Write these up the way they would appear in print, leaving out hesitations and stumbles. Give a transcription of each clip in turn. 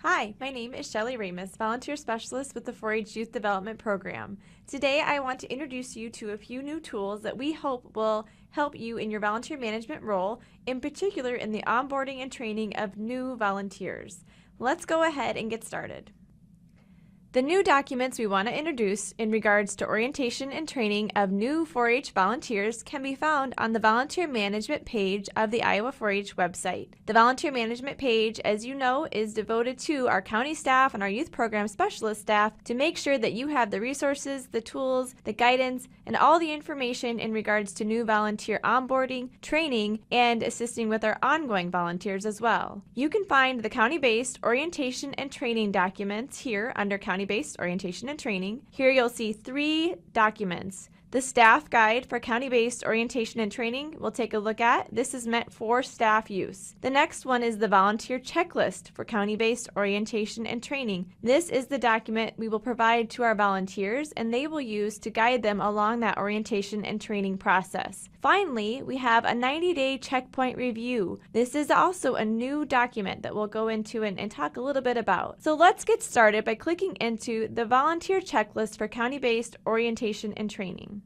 Hi, my name is Shelly Ramus, Volunteer Specialist with the 4-H Youth Development Program. Today I want to introduce you to a few new tools that we hope will help you in your volunteer management role, in particular in the onboarding and training of new volunteers. Let's go ahead and get started. The new documents we want to introduce in regards to orientation and training of new 4-H volunteers can be found on the Volunteer Management page of the Iowa 4-H website. The Volunteer Management page, as you know, is devoted to our county staff and our youth program specialist staff to make sure that you have the resources, the tools, the guidance, and all the information in regards to new volunteer onboarding, training, and assisting with our ongoing volunteers as well. You can find the county-based orientation and training documents here under County-Based Orientation and Training. Here you'll see 3 documents. The staff guide for county-based orientation and training we'll take a look at. This is meant for staff use. The next one is the volunteer checklist for county-based orientation and training. This is the document we will provide to our volunteers and they will use to guide them along that orientation and training process. Finally, we have a 90-day checkpoint review. This is also a new document that we'll go into and talk a little bit about. So let's get started by clicking into the volunteer checklist for county-based orientation and training.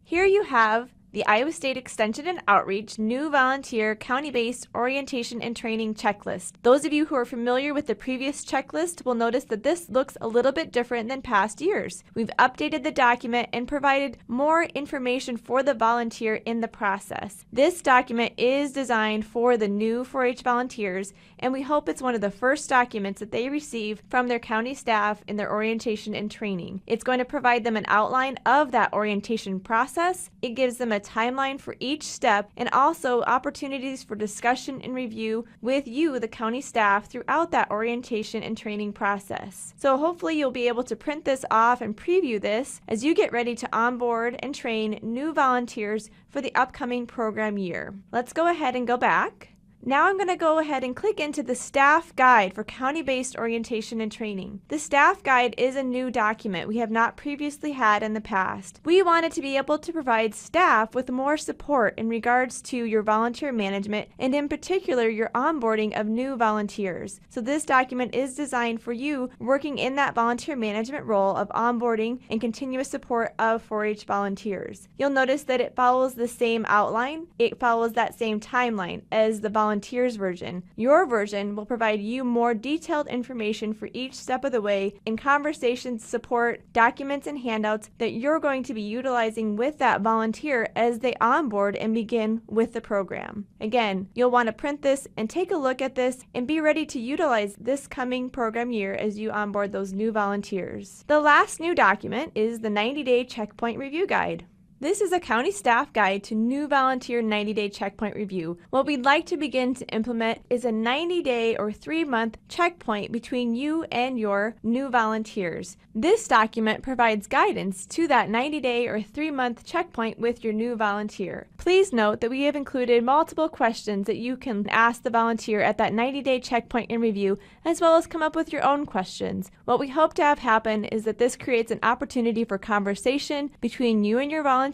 Here you have the Iowa State Extension and Outreach New Volunteer County-Based Orientation and Training Checklist. Those of you who are familiar with the previous checklist will notice that this looks a little bit different than past years. We've updated the document and provided more information for the volunteer in the process. This document is designed for the new 4-H volunteers, and we hope it's one of the first documents that they receive from their county staff in their orientation and training. It's going to provide them an outline of that orientation process. It gives them a timeline for each step and also opportunities for discussion and review with you, the county staff, throughout that orientation and training process. So hopefully you'll be able to print this off and preview this as you get ready to onboard and train new volunteers for the upcoming program year. Let's go ahead and go back. Now I'm going to go ahead and click into the staff guide for county-based orientation and training. The staff guide is a new document we have not previously had in the past. We wanted to be able to provide staff with more support in regards to your volunteer management and in particular your onboarding of new volunteers. So this document is designed for you working in that volunteer management role of onboarding and continuous support of 4-H volunteers. You'll notice that it follows the same outline. It follows that same timeline as the volunteers version. Your version will provide you more detailed information for each step of the way in conversations, support, documents, and handouts that you're going to be utilizing with that volunteer as they onboard and begin with the program. Again, you'll want to print this and take a look at this and be ready to utilize this coming program year as you onboard those new volunteers. The last new document is the 90-day checkpoint review guide. This is a county staff guide to new volunteer 90-day checkpoint review. What we'd like to begin to implement is a 90-day or 3-month checkpoint between you and your new volunteers. This document provides guidance to that 90-day or 3-month checkpoint with your new volunteer. Please note that we have included multiple questions that you can ask the volunteer at that 90-day checkpoint and review, as well as come up with your own questions. What we hope to have happen is that this creates an opportunity for conversation between you and your volunteer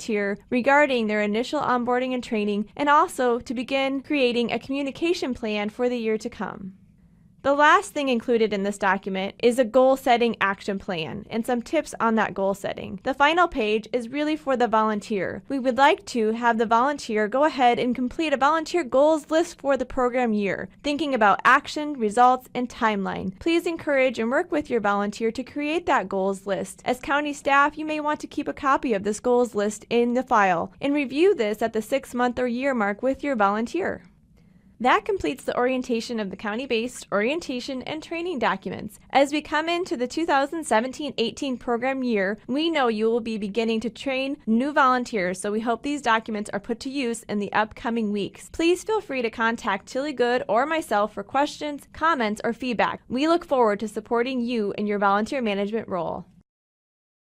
regarding their initial onboarding and training, and also to begin creating a communication plan for the year to come. The last thing included in this document is a goal-setting action plan and some tips on that goal setting. The final page is really for the volunteer. We would like to have the volunteer go ahead and complete a volunteer goals list for the program year, thinking about action, results, and timeline. Please encourage and work with your volunteer to create that goals list. As county staff, you may want to keep a copy of this goals list in the file and review this at the 6-month or year mark with your volunteer. That completes the orientation of the county-based orientation and training documents. As we come into the 2017-18 program year, we know you will be beginning to train new volunteers, so we hope these documents are put to use in the upcoming weeks. Please feel free to contact Tilly Good or myself for questions, comments, or feedback. We look forward to supporting you in your volunteer management role.